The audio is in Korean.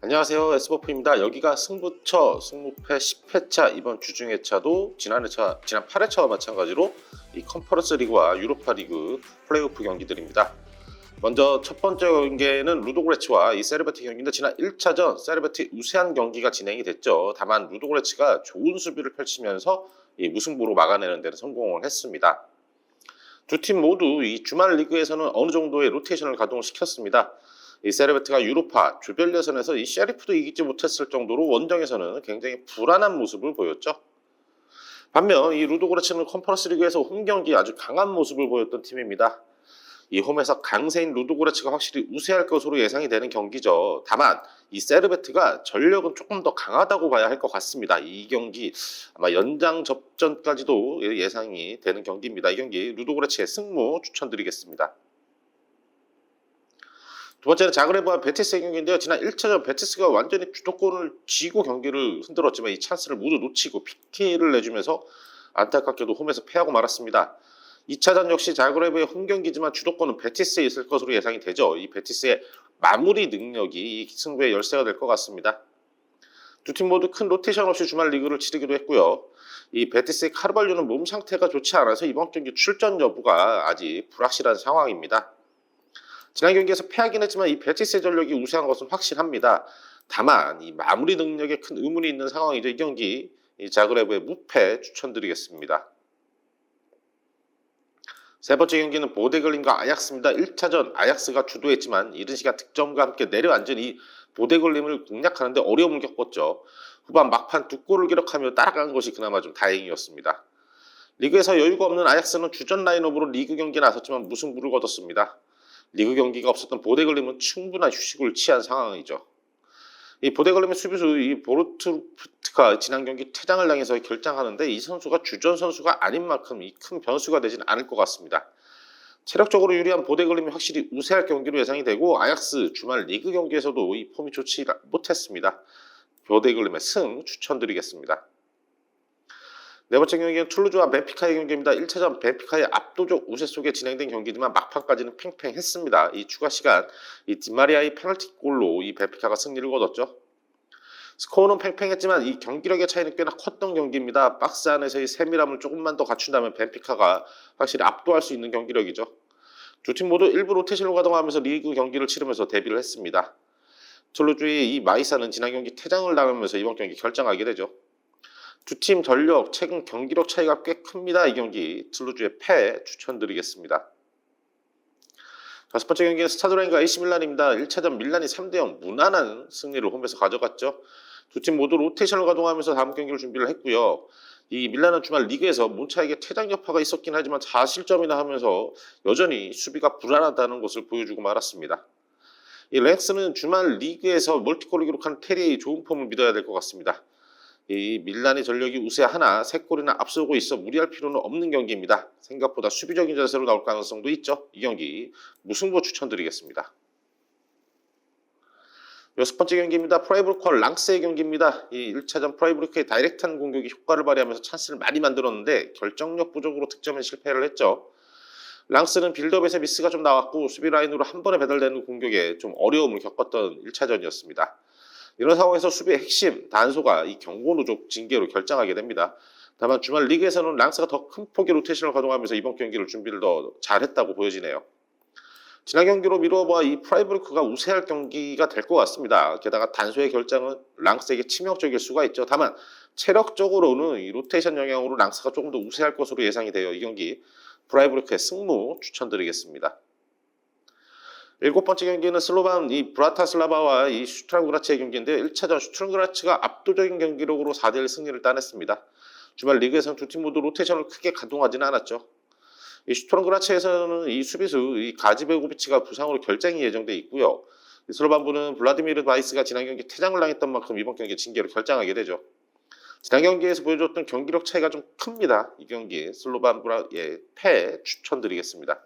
안녕하세요. S버프입니다. 여기가 승부처, 승무패 10회차, 이번 주중회차도 지난 8회차와 마찬가지로 이 컨퍼런스 리그와 유로파 리그 플레이오프 경기들입니다. 먼저 첫 번째 경기는 루도고레츠와 이 세르베티 경기인데, 지난 1차전 세르베티 우세한 경기가 진행이 됐죠. 다만 루도고레츠가 좋은 수비를 펼치면서 이 무승부로 막아내는 데는 성공을 했습니다. 두 팀 모두 이 주말 리그에서는 어느 정도의 로테이션을 가동을 시켰습니다. 이 세르베트가 유로파 조별 예선에서 이 셰리프도 이기지 못했을 정도로 원정에서는 굉장히 불안한 모습을 보였죠. 반면 이 루도고레츠는 컨퍼런스 리그에서 홈 경기 아주 강한 모습을 보였던 팀입니다. 이 홈에서 강세인 루도고레츠가 확실히 우세할 것으로 예상이 되는 경기죠. 다만 이 세르베트가 전력은 조금 더 강하다고 봐야 할 것 같습니다. 이 경기 아마 연장 접전까지도 예상이 되는 경기입니다. 이 경기 루도고레츠의 승무 추천드리겠습니다. 두 번째는 자그레브와 베티스의 경기인데요. 지난 1차전 베티스가 완전히 주도권을 쥐고 경기를 흔들었지만 이 찬스를 모두 놓치고 PK를 내주면서 안타깝게도 홈에서 패하고 말았습니다. 2차전 역시 자그레브의 홈 경기지만 주도권은 베티스에 있을 것으로 예상이 되죠. 이 베티스의 마무리 능력이 이 승부의 열쇠가 될 것 같습니다. 두 팀 모두 큰 로테이션 없이 주말 리그를 치르기도 했고요. 이 베티스의 카르발료는 몸 상태가 좋지 않아서 이번 경기 출전 여부가 아직 불확실한 상황입니다. 지난 경기에서 패하긴 했지만 이 베티스의 전력이 우세한 것은 확실합니다. 다만 이 마무리 능력에 큰 의문이 있는 상황이죠. 이 경기 이 자그레브의 무패 추천드리겠습니다. 세 번째 경기는 보데글림과 아약스입니다. 1차전 아약스가 주도했지만 이른 시간 득점과 함께 내려앉은 이 보데글림을 공략하는데 어려움을 겪었죠. 후반 막판 두 골을 기록하며 따라간 것이 그나마 좀 다행이었습니다. 리그에서 여유가 없는 아약스는 주전 라인업으로 리그 경기에 나섰지만 무승부를 거뒀습니다. 리그 경기가 없었던 보데글림은 충분한 휴식을 취한 상황이죠. 이 보데글림의 수비수 이 보르트프트가 지난 경기 퇴장을 당해서 결장하는데, 이 선수가 주전 선수가 아닌 만큼 이 큰 변수가 되진 않을 것 같습니다. 체력적으로 유리한 보데글림이 확실히 우세할 경기로 예상이 되고, 아약스 주말 리그 경기에서도 이 폼이 좋지 못했습니다. 보데글림의 승 추천드리겠습니다. 네 번째 경기는 툴루즈와 벤피카의 경기입니다. 1차전 벤피카의 압도적 우세 속에 진행된 경기지만 막판까지는 팽팽했습니다. 이 추가 시간 이 디마리아의 페널티골로 이 벤피카가 승리를 거뒀죠. 스코어는 팽팽했지만 이 경기력의 차이는 꽤나 컸던 경기입니다. 박스 안에서의 세밀함을 조금만 더 갖춘다면 벤피카가 확실히 압도할 수 있는 경기력이죠. 두 팀 모두 일부 로테이션을 가동하면서 리그 경기를 치르면서 데뷔를 했습니다. 툴루즈의 이 마이사는 지난 경기 퇴장을 당하면서 이번 경기 결정하게 되죠. 두 팀 전력, 최근 경기력 차이가 꽤 큽니다. 이 경기 툴루즈의 패 추천드리겠습니다. 다섯 번째 경기는 스타드라인과 AC 밀란입니다. 1차전 밀란이 3대0 무난한 승리를 홈에서 가져갔죠. 두 팀 모두 로테이션을 가동하면서 다음 경기를 준비를 했고요. 이 밀란은 주말 리그에서 몬차에게 퇴장 여파가 있었긴 하지만 4실점이나 하면서 여전히 수비가 불안하다는 것을 보여주고 말았습니다. 이 랭스는 주말 리그에서 멀티골을 기록한 테리의 좋은 폼을 믿어야 될 것 같습니다. 이 밀란의 전력이 우세하나 3골이나 앞서고 있어 무리할 필요는 없는 경기입니다. 생각보다 수비적인 자세로 나올 가능성도 있죠. 이 경기 무승부 추천드리겠습니다. 여섯 번째 경기입니다. 프라이부르크와 랑스의 경기입니다. 이 1차전 프라이부르크의 다이렉트한 공격이 효과를 발휘하면서 찬스를 많이 만들었는데 결정력 부족으로 득점에 실패를 했죠. 랑스는 빌드업에서 미스가 좀 나왔고 수비 라인으로 한 번에 배달되는 공격에 좀 어려움을 겪었던 1차전이었습니다. 이런 상황에서 수비의 핵심 단소가 이 경고 누적 징계로 결정하게 됩니다. 다만 주말 리그에서는 랑스가 더 큰 폭의 로테이션을 가동하면서 이번 경기를 준비를 더 잘했다고 보여지네요. 지난 경기로 미루어봐 이 프라이부르크가 우세할 경기가 될 것 같습니다. 게다가 단소의 결정은 랑스에게 치명적일 수가 있죠. 다만 체력적으로는 이 로테이션 영향으로 랑스가 조금 더 우세할 것으로 예상이 돼요. 이 경기 프라이부르크의 승무 추천드리겠습니다. 일곱 번째 경기는 슬로반 이 브라타슬라바와 이 슈트랑그라츠의 경기인데, 1차전 슈트랑그라츠가 압도적인 경기력으로 4대1 승리를 따냈습니다. 주말 리그에서는 두 팀 모두 로테이션을 크게 가동하지는 않았죠. 이 슈트랑그라츠에서는 이 수비수 이 가지베고비치가 부상으로 결장이 예정돼 있고요. 이 슬로반부는 블라디미르 바이스가 지난 경기 퇴장을 당했던 만큼 이번 경기 징계로 결장하게 되죠. 지난 경기에서 보여줬던 경기력 차이가 좀 큽니다. 이 경기 슬로반부의 패 추천드리겠습니다.